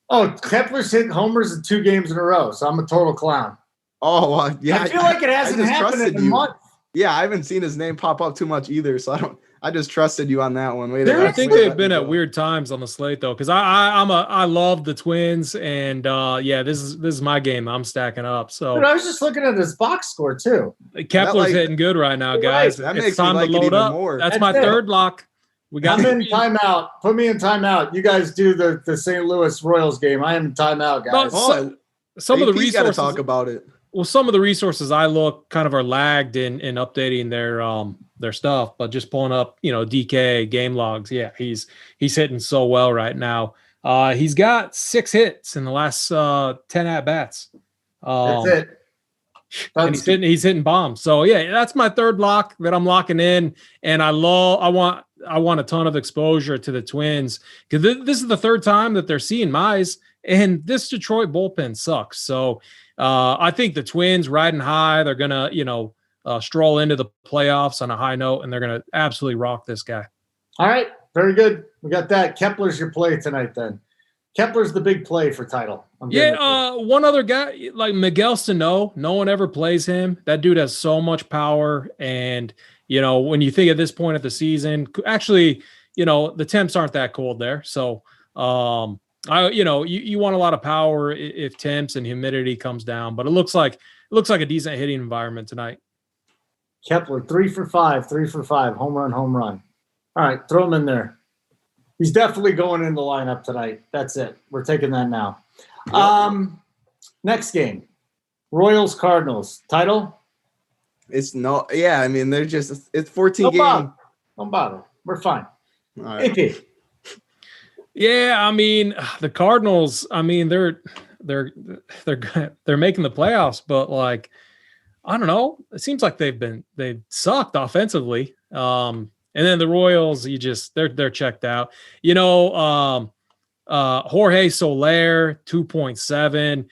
Oh, Kepler's hit homers in 2 games in a row, so I'm a total clown. Oh, yeah. I feel like it hasn't happened in a month. Yeah, I haven't seen his name pop up too much either, so I just trusted you on that one. I think they've been at weird times on the slate though, because I love the Twins, and this is my game I'm stacking up. So dude, I was just looking at his box score too. Kepler's hitting good right now, guys. Right. It's time to load up. More. That's my third lock. We got. I'm in timeout. Put me in timeout. You guys do the St. Louis Royals game. I am in timeout, guys. Some of the resources. Got to talk about it. Well, some of the resources I look kind of are lagged in updating their stuff, but just pulling up, DK game logs. Yeah, he's hitting so well right now. He's got 6 hits in the last 10 at bats. That's it. And he's hitting bombs. So yeah, that's my third lock that I'm locking in, and I want a ton of exposure to the Twins because this is the third time that they're seeing Mize, and this Detroit bullpen sucks. So I think the Twins riding high, they're gonna stroll into the playoffs on a high note, and they're gonna absolutely rock this guy. All right, very good. We got that. Kepler's your play tonight then. Kepler's the big play for title. One other guy like Miguel Sano, no one ever plays him. That dude has so much power, and when you think at this point of the season, actually, the temps aren't that cold there. So you want a lot of power if temps and humidity comes down, but it looks like a decent hitting environment tonight. Kepler 3 for 5, home run. All right, throw him in there. He's definitely going in the lineup tonight. That's it. We're taking that now. Next game, Royals Cardinals title. It's no, yeah. I mean, it's 14 games. Don't bother. We're fine. All right. AP. Yeah, I mean the Cardinals. I mean they're making the playoffs, but like I don't know. It seems like they've sucked offensively. And then the Royals, they're checked out. Jorge Soler 2.7.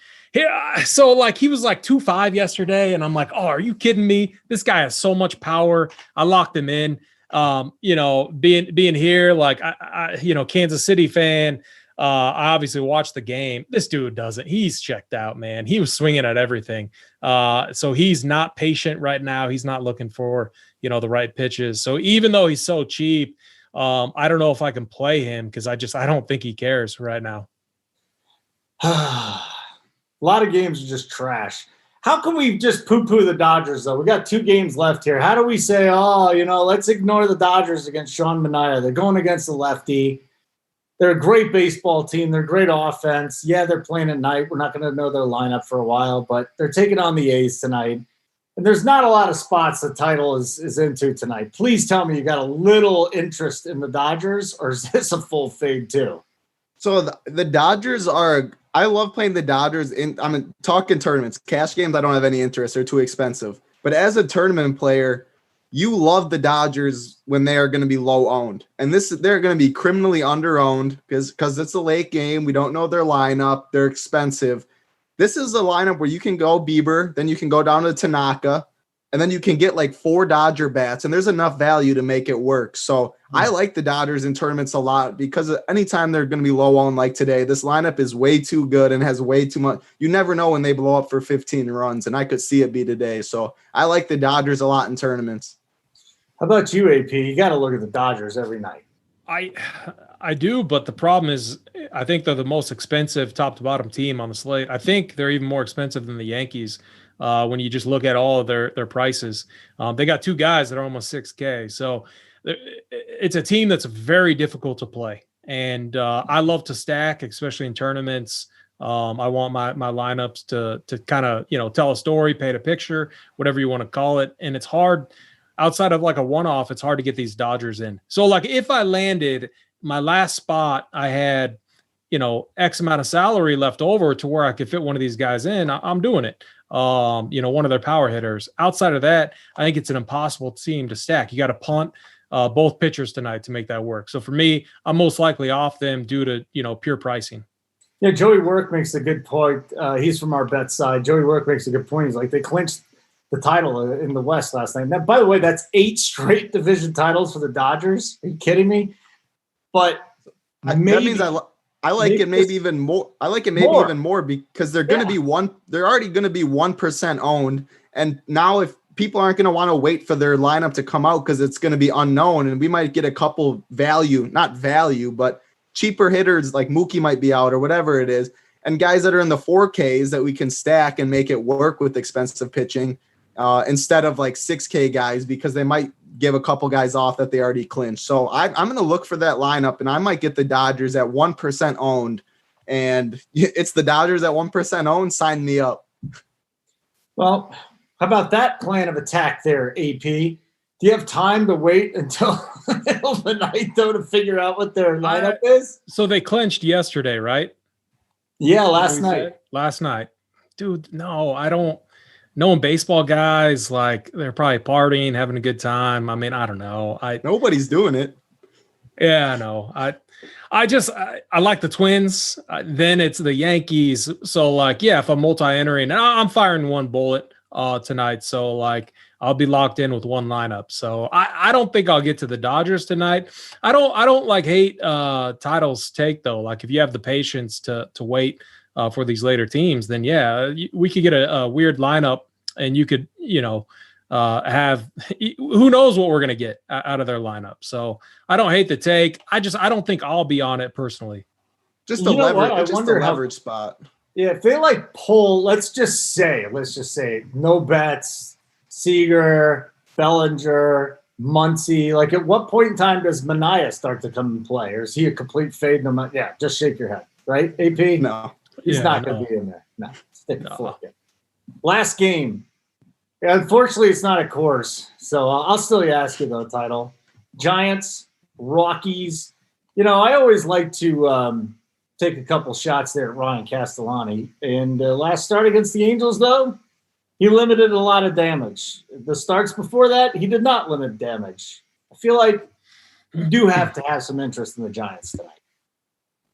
So like he was like 2.5 yesterday, and I'm like, oh, are you kidding me? This guy has so much power. I locked him in. Being here, like I Kansas City fan, I obviously watched the game. This dude doesn't. He's checked out, man. He was swinging at everything. So he's not patient right now. He's not looking for, the right pitches. So even though he's so cheap, I don't know if I can play him because I don't think he cares right now. A lot of games are just trash. How can we just poo-poo the Dodgers, though? We got 2 games left here. How do we say, let's ignore the Dodgers against Sean Manaea? They're going against the lefty. They're a great baseball team. They're great offense. Yeah, they're playing at night. We're not going to know their lineup for a while, but they're taking on the A's tonight. And there's not a lot of spots the title is into tonight. Please tell me you got a little interest in the Dodgers, or is this a full fade too? So the Dodgers I love playing the Dodgers I'm talking tournaments. Cash games, I don't have any interest. They're too expensive. But as a tournament player, you love the Dodgers when they are going to be low owned. And they're going to be criminally under owned because it's a late game. We don't know their lineup. They're expensive. This is a lineup where you can go Bieber, then you can go down to Tanaka, and then you can get like 4 Dodger bats, and there's enough value to make it work. So I like the Dodgers in tournaments a lot because anytime they're going to be low owned like today, this lineup is way too good and has way too much. You never know when they blow up for 15 runs, and I could see it be today. So I like the Dodgers a lot in tournaments. How about you, AP? You got to look at the Dodgers every night. I do, but the problem is I think they're the most expensive top to bottom team on the slate. I think they're even more expensive than the Yankees when you just look at all of their prices. They got two guys that are almost 6K. So it's a team that's very difficult to play. And I love to stack, especially in tournaments. I want my lineups to kind of, tell a story, paint a picture, whatever you want to call it. And it's hard outside of like a one-off. It's hard to get these Dodgers in. So like if I landed my last spot, I had, X amount of salary left over to where I could fit one of these guys in, I'm doing it. One of their power hitters. Outside of that, I think it's an impossible team to stack. You got to punt both pitchers tonight to make that work. So for me, I'm most likely off them due to, pure pricing. Yeah, Joey Work makes a good point. He's from our bet side. Joey Work makes a good point. He's like, they clinched the title in the West last night. Now, by the way, that's 8 straight division titles for the Dodgers. Are you kidding me? But that means I like it maybe even more. I like it maybe even more because they're going to be they're already going to be 1% owned. And now if people aren't going to want to wait for their lineup to come out because it's going to be unknown, and we might get a couple not value, but cheaper hitters like Mookie might be out or whatever it is, and guys that are in the 4Ks that we can stack and make it work with expensive pitching instead of like 6K guys, because they might give a couple guys off that they already clinched. So I'm going to look for that lineup, and I might get the Dodgers at 1% owned, and it's the Dodgers at 1% owned. Sign me up. Well, how about that plan of attack there, AP? Do you have time to wait until the middle of the night, though, to figure out what their lineup is? So they clinched yesterday, right? Yeah, last night. Last night. Dude, no, I don't. Knowing baseball guys, like they're probably partying, having a good time. I mean, I don't know. Nobody's doing it. Yeah, I know. I like the Twins. Then it's the Yankees. So like, yeah, if I'm multi-entering, I'm firing one bullet tonight. So like, I'll be locked in with one lineup. So I don't think I'll get to the Dodgers tonight. I don't like hate titles take though. Like if you have the patience to wait for these later teams, then yeah, we could get a weird lineup, and you could have who knows what we're gonna get out of their lineup. So I don't hate the take. I don't think I'll be on it personally. Just a leverage spot. Yeah, if they like pull, let's just say no bets, Seager, Bellinger, Muncy. Like at what point in time does Manaea start to come and play, or is he a complete fade? No matter, yeah, just shake your head, right? AP, no. He's not going to be in there. No, stick the fork in. Last game. Unfortunately, it's not a course, so I'll still ask you, though, Title. Giants, Rockies. I always like to take a couple shots there at Ryan Castellani. And last start against the Angels, though, he limited a lot of damage. The starts before that, he did not limit damage. I feel like you do have to have some interest in the Giants tonight.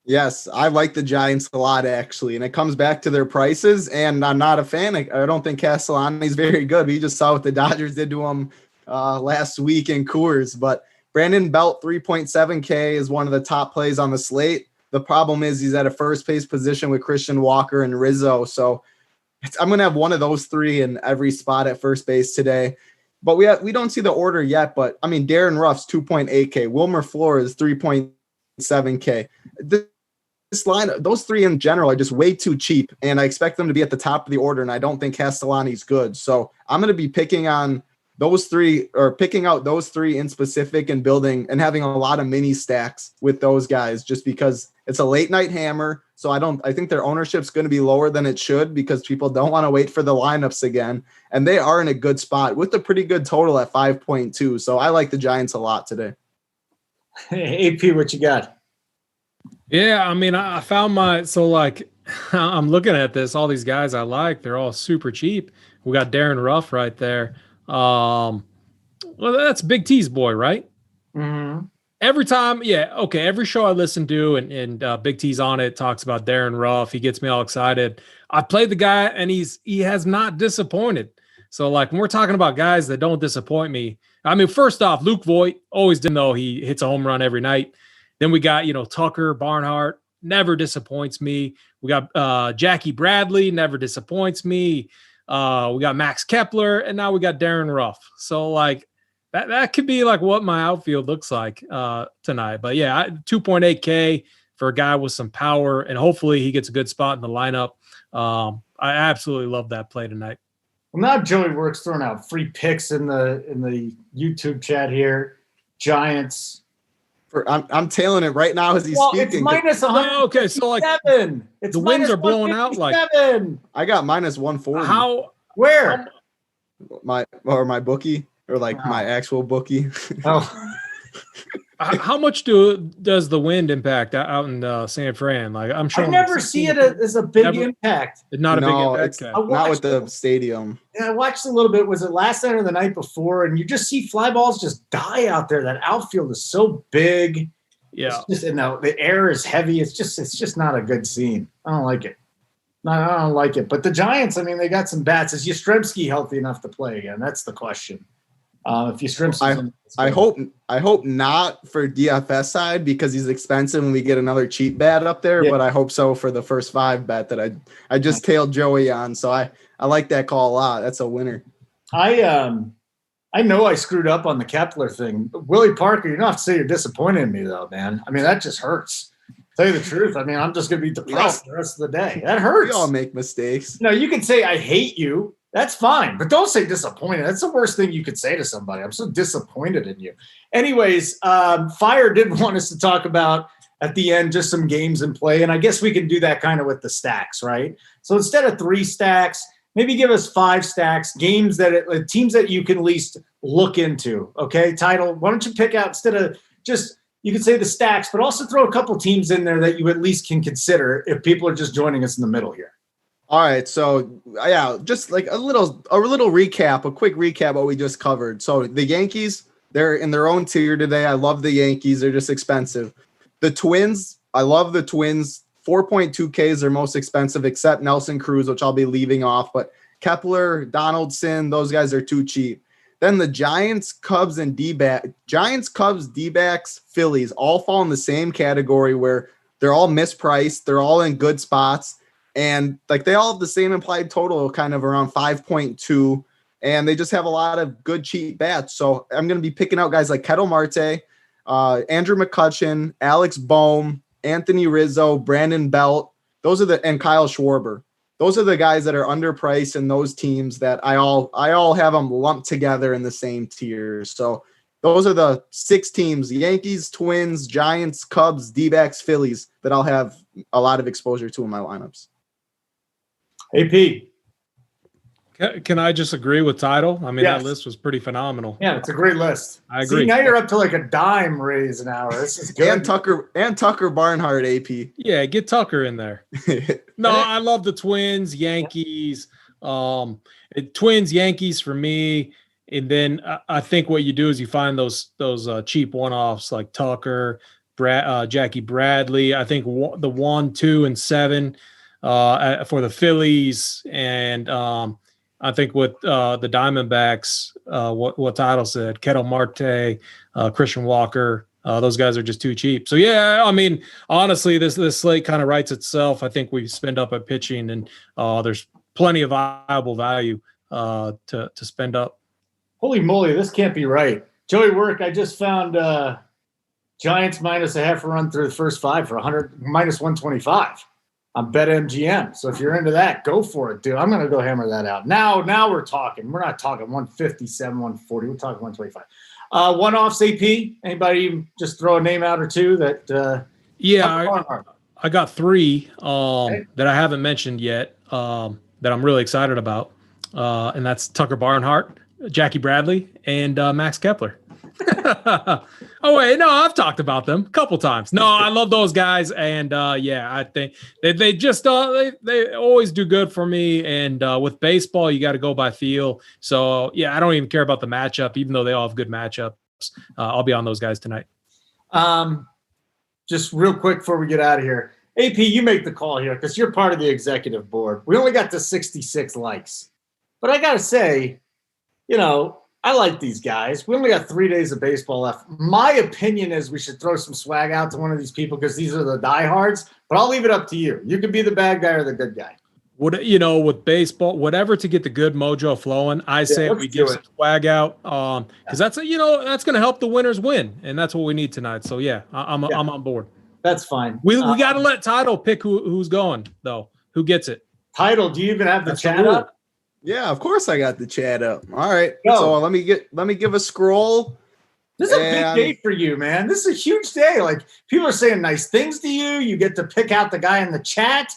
Yes, I like the Giants a lot, actually. And it comes back to their prices. And I'm not a fan. I don't think Castellani's very good. We just saw what the Dodgers did to him last week in Coors. But Brandon Belt, 3.7K, is one of the top plays on the slate. The problem is he's at a first base position with Christian Walker and Rizzo. So I'm going to have one of those three in every spot at first base today. But we don't see the order yet. But, I mean, Darren Ruff's 2.8K. Wilmer Flores, 3.7K. This line, those three in general are just way too cheap, and I expect them to be at the top of the order, and I don't think Castellani's good. So I'm going to be picking out those three in specific and building and having a lot of mini stacks with those guys just because it's a late night hammer. So I think their ownership's going to be lower than it should because people don't want to wait for the lineups again, and they are in a good spot with a pretty good total at 5.2. So I like the Giants a lot today. AP, what you got? Yeah, I mean, I found I'm looking at this, all these guys I like, they're all super cheap. We got Darren Ruff right there. Well, that's Big T's boy, right? Mm-hmm. Every time, yeah, okay, every show I listen to and Big T's on it talks about Darren Ruff. He gets me all excited. I played the guy, and he has not disappointed. So, like, when we're talking about guys that don't disappoint me, I mean, first off, Luke Voigt, always didn't know he hits a home run every night. Then we got, Tucker Barnhart, never disappoints me. We got Jackie Bradley, never disappoints me. We got Max Kepler, and now we got Darren Ruff. So, like, that could be like what my outfield looks like tonight. But yeah, 2.8K for a guy with some power, and hopefully he gets a good spot in the lineup. I absolutely love that play tonight. Well, now Joey Works throwing out free picks in the YouTube chat here. Giants. I'm tailing it right now as he's speaking. It's minus 100. Okay, so like it's the winds are blowing out. Like I got minus 140. Where? My bookie or like my actual bookie. Oh. How much does the wind impact out in San Fran? Like I'm sure I never see it as a big impact. It's not a big impact. It's not with the stadium. Yeah, I watched a little bit. Was it last night or the night before? And you just see fly balls just die out there. That outfield is so big. Yeah, it's just, the air is heavy. It's just not a good scene. I don't like it. No, I don't like it. But the Giants, I mean, they got some bats. Is Yastrzemski healthy enough to play again? That's the question. If Yastrzemski, I hope not for DFS side because he's expensive and we get another cheap bat up there. Yeah. But I hope so for the first 5 bet that I just tailed Joey on. So I like that call a lot. That's a winner. I know I screwed up on the Kepler thing. Willie Parker, you don't have to say you're disappointed in me though, man. I mean, that just hurts. Tell you the truth. I mean, I'm just going to be depressed the rest of the day. That hurts. We all make mistakes. No, you can say I hate you. That's fine. But don't say disappointed. That's the worst thing you could say to somebody. I'm so disappointed in you. Anyways, Fire did want us to talk about at the end just some games in play. And I guess we can do that kind of with the stacks, right? So instead of 3 stacks, maybe give us 5 stacks, games that teams that you can at least look into. Okay, Title, why don't you pick out instead of just – you can say the stacks, but also throw a couple teams in there that you at least can consider if people are just joining us in the middle here. All right. So yeah, just like a little recap, a quick recap what we just covered. So the Yankees, they're in their own tier today. I love the Yankees. They're just expensive. The Twins, I love the Twins. 4.2K is their most expensive except Nelson Cruz, which I'll be leaving off. But Kepler, Donaldson, those guys are too cheap. Then the Giants, Cubs, and D-backs, Phillies all fall in the same category where they're all mispriced. They're all in good spots. And like they all have the same implied total, kind of around 5.2. And they just have a lot of good, cheap bats. So I'm going to be picking out guys like Ketel Marte, Andrew McCutchen, Alex Bohm, Anthony Rizzo, Brandon Belt. And Kyle Schwarber. Those are the guys that are underpriced in those teams that I all have them lumped together in the same tier. So those are the 6 teams: the Yankees, Twins, Giants, Cubs, D-backs, Phillies that I'll have a lot of exposure to in my lineups. AP. Can I just agree with Title? I mean, yes. That list was pretty phenomenal. Yeah, it's a great list. I agree. See, now you're up to like a dime raise an hour. This is good. And Tucker Barnhart, AP. Yeah, get Tucker in there. No, I love the Twins, Yankees. Twins, Yankees for me. And then I think what you do is you find those cheap one-offs like Tucker, Jackie Bradley. I think the 1, 2, and 7 for the Phillies, and I think with the Diamondbacks, what Title said, Ketel Marte, Christian Walker, those guys are just too cheap. So yeah, I mean, honestly, this slate kind of writes itself. I think we spend up at pitching, and there's plenty of viable value to spend up. Holy moly, this can't be right. Joey Work, I just found Giants minus a half a run through the first 5 for minus 125 on BetMGM. So if you're into that, go for it, dude. I'm going to go hammer that out. Now we're talking. We're not talking 157, 140. We're talking 125. One-offs, AP? Anybody just throw a name out or two that I got 3 that I haven't mentioned yet that I'm really excited about. And that's Tucker Barnhart, Jackie Bradley, and Max Kepler. Oh wait, no, I've talked about them a couple times. No, I love those guys, and I think they just they always do good for me. And with baseball, you got to go by feel. So yeah, I don't even care about the matchup, even though they all have good matchups. I'll be on those guys tonight. Just real quick before we get out of here, AP, you make the call here because you're part of the executive board. We only got to 66 likes, but I gotta say, I like these guys. We only got 3 days of baseball left. My opinion is we should throw some swag out to one of these people because these are the diehards, but I'll leave it up to you. You can be the bad guy or the good guy. with baseball, whatever to get the good mojo flowing. I say we give some swag out, because that's that's going to help the winners win, and that's what we need tonight. So I'm on board. That's fine. We got to let Title pick who's going though. Who gets it? Title, do you even have the chat up? Yeah, of course I got the chat up. All right, so let me give a scroll. This is a big day for you, man. This is a huge day. Like, people are saying nice things to you. You get to pick out the guy in the chat.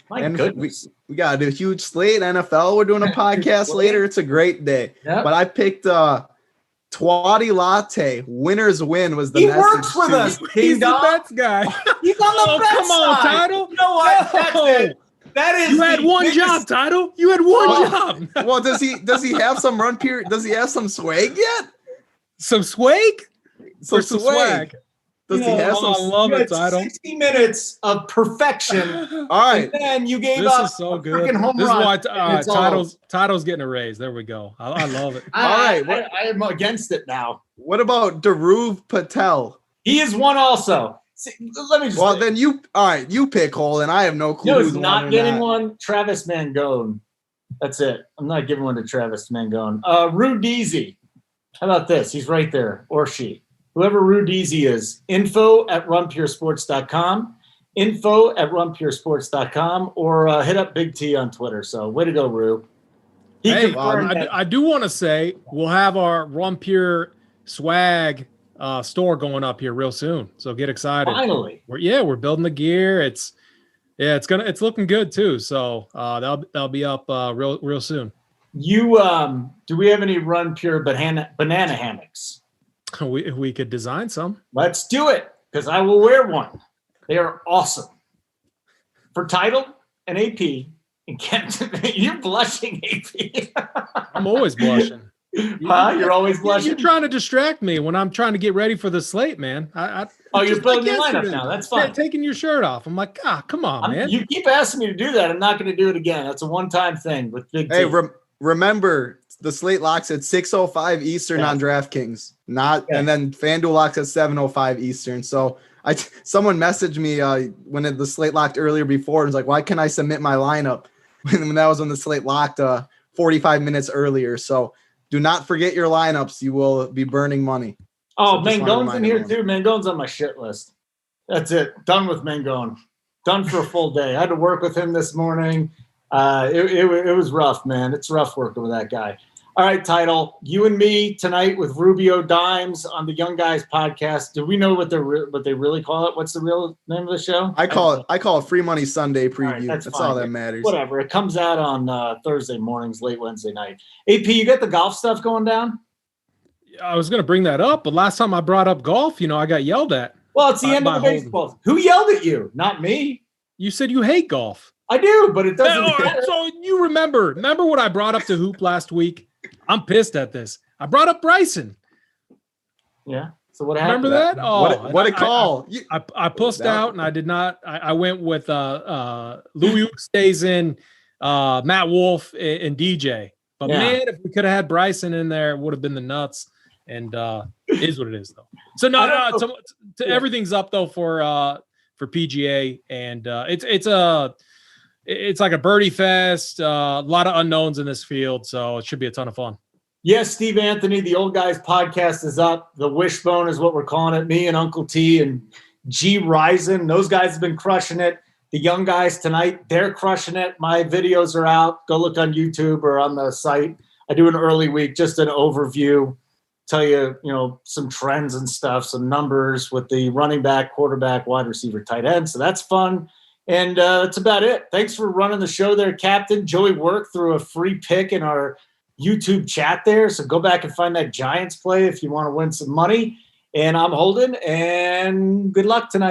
My goodness. We got a huge slate. NFL, we're doing a podcast later. It's a great day. Yep. But I picked Twatty Latte. Winners win was the message. He works with us. He's the bets guy. He's on the bet come on, side. Title. You know what? That's it. That is. You had one job, Title. You had one job. Well, does he have some run period? Does he have some swag yet? Some swag? Some swag. Does he have some? I love it, Title. 60 minutes of perfection. All right. And then you gave this up is so a good. freaking home this run. Is why Title's getting a raise. There we go. I love it. All right. I am against it now. What about Dhruv Patel? He is one also. See, let me just. Well, then you pick Holden. I have no clue. Who's not getting one? Travis Mangone. That's it. I'm not giving one to Travis Mangone. Rudeezy. How about this? He's right there, or she. Whoever Rudeezy is. info@runpuresports.com. info@runpuresports.com, or hit up Big T on Twitter. So way to go, Rue. I do want to say we'll have our Run Pure swag store going up here real soon. So get excited. Finally. We're building the gear. It's looking good too. So that'll be up real soon. You do we have any Run Pure banana hammocks? We could design some. Let's do it, because I will wear one. They are awesome. For Title and AP and Captain. You're blushing, AP. I'm always blushing. You're always blushing. You're trying to distract me when I'm trying to get ready for the slate, man. You're building your lineup now. That's fine. Taking your shirt off. I'm like, come on, man. You keep asking me to do that. I'm not going to do it again. That's a one-time thing with Big T. Hey, remember, the slate locks at 6:05 Eastern on DraftKings. And then FanDuel locks at 7:05 Eastern. So someone messaged me when the slate locked earlier before and was like, why can't I submit my lineup? When that was when the slate locked 45 minutes earlier. So do not forget your lineups. You will be burning money. Oh, so Mangone's in here too. Mangone's on my shit list. That's it. Done with Mangone. Done for a full day. I had to work with him this morning. It was rough, man. It's rough working with that guy. All right, Title. You and me tonight with Rubio Dimes on the Young Guys podcast. Do we know what they really call it? What's the real name of the show? I call it Free Money Sunday preview. Right, that's all that matters. Whatever. It comes out on Thursday mornings, late Wednesday night. AP, you got the golf stuff going down? I was going to bring that up, but last time I brought up golf, I got yelled at. Well, it's the end of the baseball. Holden. Who yelled at you? Not me. You said you hate golf. I do, but it doesn't matter. So you remember what I brought up to Hoop last week? I'm pissed at this. I brought up Bryson. Yeah. So what happened? Remember that? Oh, what a call. I pussed out and I did not. I went with Louis stays in, Matt Wolf and DJ. But man, if we could have had Bryson in there, it would have been the nuts. And it is what it is, though. So everything's up though for PGA, and it's like a birdie fest. A lot of unknowns in this field, so it should be a ton of fun. Yes, Steve Anthony, the Old Guys podcast is up. The Wishbone is what we're calling it. Me and Uncle T and G Ryzen, those guys have been crushing it. The Young Guys tonight, they're crushing it. My videos are out. Go look on YouTube or on the site. I do an early week, just an overview, tell you, some trends and stuff, some numbers with the running back, quarterback, wide receiver, tight end. So that's fun. And that's about it. Thanks for running the show there, Captain. Joey Work threw a free pick in our YouTube chat there. So go back and find that Giants play if you want to win some money. And I'm Holden, and good luck tonight.